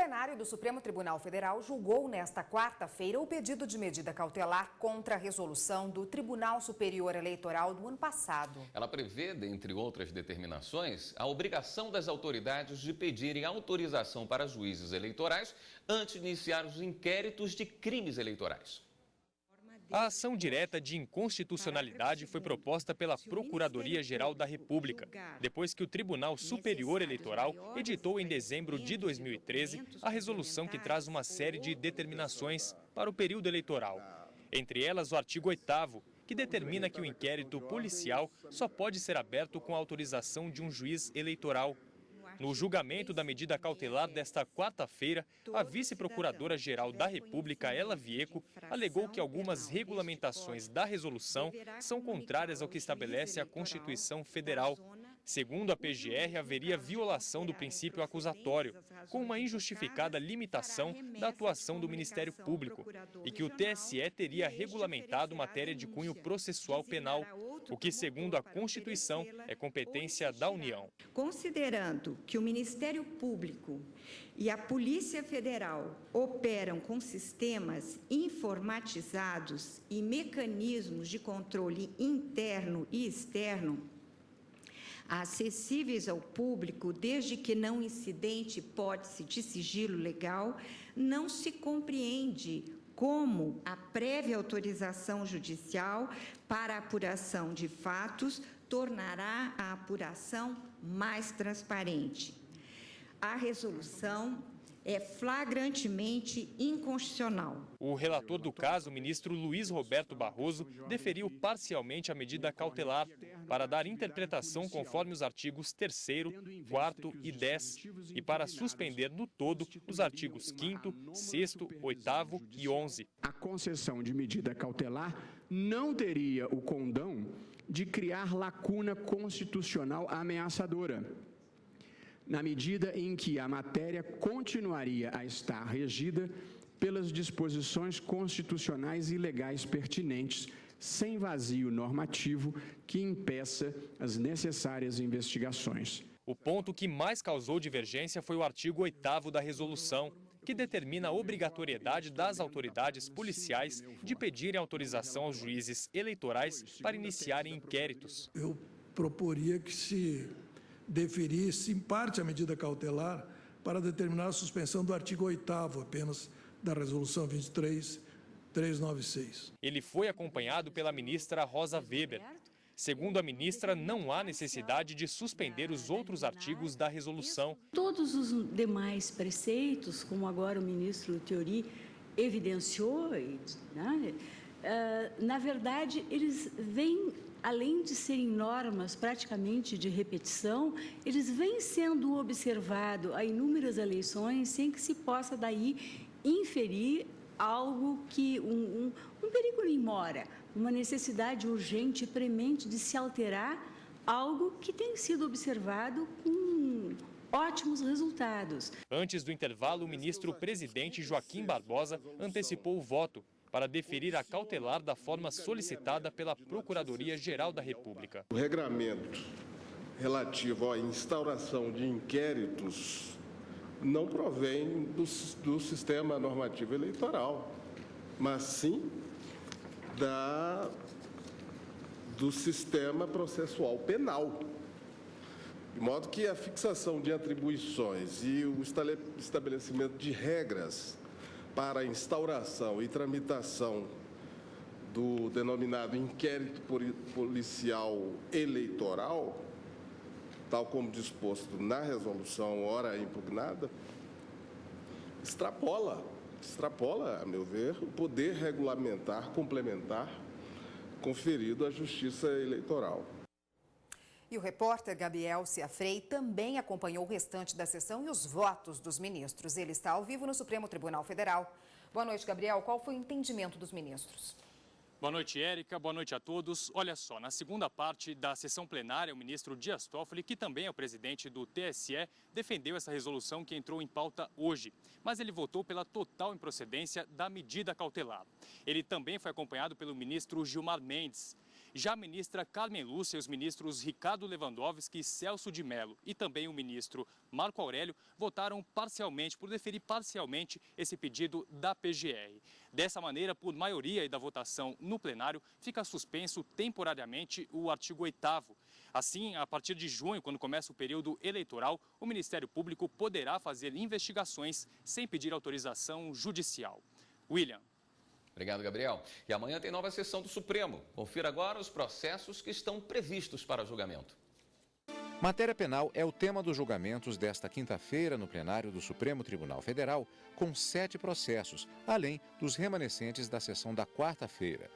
plenário do Supremo Tribunal Federal julgou nesta quarta-feira o pedido de medida cautelar contra a resolução do Tribunal Superior Eleitoral do ano passado. Ela prevê, dentre outras determinações, a obrigação das autoridades de pedirem autorização para juízes eleitorais antes de iniciar os inquéritos de crimes eleitorais. A ação direta de inconstitucionalidade foi proposta pela Procuradoria-Geral da República, depois que o Tribunal Superior Eleitoral editou em dezembro de 2013 a resolução que traz uma série de determinações para o período eleitoral. Entre elas, o artigo 8º, que determina que o inquérito policial só pode ser aberto com a autorização de um juiz eleitoral. No julgamento da medida cautelar desta quarta-feira, a vice-procuradora-geral da República, Ela Vieco, alegou que algumas regulamentações da resolução são contrárias ao que estabelece a Constituição Federal. Segundo a PGR, haveria violação do princípio acusatório, com uma injustificada limitação da atuação do Ministério Público, e que o TSE teria regulamentado matéria de cunho processual penal, o que, segundo a Constituição, é competência da União. Considerando que o Ministério Público e a Polícia Federal operam com sistemas informatizados e mecanismos de controle interno e externo, acessíveis ao público, desde que não incidente hipótese de sigilo legal, não se compreende como a prévia autorização judicial para a apuração de fatos tornará a apuração mais transparente. A resolução é flagrantemente inconstitucional. O relator do caso, o ministro Luiz Roberto Barroso, deferiu parcialmente a medida cautelar para dar interpretação conforme os artigos 3º, 4º e 10 e para suspender no todo os artigos 5º, 6º, 8º e 11. A concessão de medida cautelar não teria o condão de criar lacuna constitucional ameaçadora, na medida em que a matéria continuaria a estar regida pelas disposições constitucionais e legais pertinentes, sem vazio normativo que impeça as necessárias investigações. O ponto que mais causou divergência foi o artigo 8º da resolução, que determina a obrigatoriedade das autoridades policiais de pedirem autorização aos juízes eleitorais para iniciarem inquéritos. Eu proporia que se deferisse, em parte, a medida cautelar para determinar a suspensão do artigo 8º apenas da Resolução 23.396. Ele foi acompanhado pela ministra Rosa Weber. Segundo a ministra, não há necessidade de suspender os outros artigos da resolução. Todos os demais preceitos, como agora o ministro Teori evidenciou, né, na verdade, eles vêm, além de serem normas praticamente de repetição, eles vêm sendo observados a inúmeras eleições sem que se possa daí inferir algo que um perigo lhe mora, uma necessidade urgente e premente de se alterar algo que tem sido observado com ótimos resultados. Antes do intervalo, o ministro-presidente Joaquim Barbosa antecipou o voto para deferir a cautelar da forma solicitada pela Procuradoria-Geral da República. O regramento relativo à instauração de inquéritos não provém do sistema normativo eleitoral, mas sim do sistema processual penal. De modo que a fixação de atribuições e o estabelecimento de regras para a instauração e tramitação do denominado inquérito policial eleitoral, tal como disposto na resolução ora impugnada, extrapola, a meu ver, o poder regulamentar complementar conferido à Justiça Eleitoral. E o repórter Gabriel Ciafrei também acompanhou o restante da sessão e os votos dos ministros. Ele está ao vivo no Supremo Tribunal Federal. Boa noite, Gabriel. Qual foi o entendimento dos ministros? Boa noite, Érica. Boa noite a todos. Olha só, na segunda parte da sessão plenária, o ministro Dias Toffoli, que também é o presidente do TSE, defendeu essa resolução que entrou em pauta hoje. Mas ele votou pela total improcedência da medida cautelar. Ele também foi acompanhado pelo ministro Gilmar Mendes. Já a ministra Carmen Lúcia e os ministros Ricardo Lewandowski e Celso de Mello e também o ministro Marco Aurélio votaram parcialmente, por deferir parcialmente esse pedido da PGR. Dessa maneira, por maioria da votação no plenário, fica suspenso temporariamente o artigo 8º. Assim, a partir de junho, quando começa o período eleitoral, o Ministério Público poderá fazer investigações sem pedir autorização judicial. William. Obrigado, Gabriel. E amanhã tem nova sessão do Supremo. Confira agora os processos que estão previstos para julgamento. Matéria penal é o tema dos julgamentos desta quinta-feira no plenário do Supremo Tribunal Federal, com 7 processos, além dos remanescentes da sessão da quarta-feira.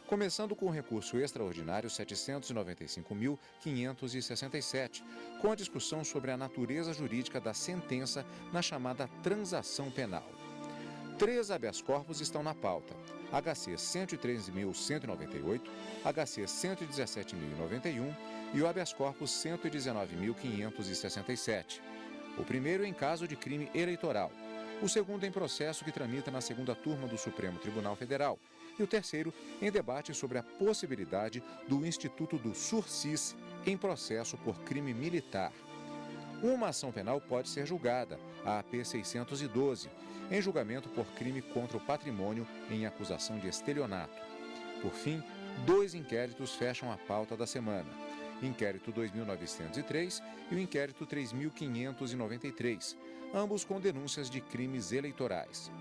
Começando com o recurso extraordinário 795.567, com a discussão sobre a natureza jurídica da sentença na chamada transação penal. 3 habeas corpus estão na pauta: HC 113.198, HC 117.091 e o habeas corpus 119.567. O primeiro em caso de crime eleitoral, o segundo em processo que tramita na segunda turma do Supremo Tribunal Federal e o terceiro em debate sobre a possibilidade do Instituto do Sursis em processo por crime militar. Uma ação penal pode ser julgada, a AP 612, em julgamento por crime contra o patrimônio em acusação de estelionato. Por fim, 2 inquéritos fecham a pauta da semana: inquérito 2903 e o inquérito 3593, ambos com denúncias de crimes eleitorais.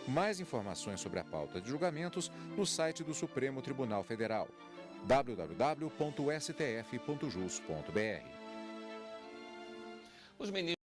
Mais informações sobre a pauta de julgamentos no site do Supremo Tribunal Federal, www.stf.jus.br. Os ministros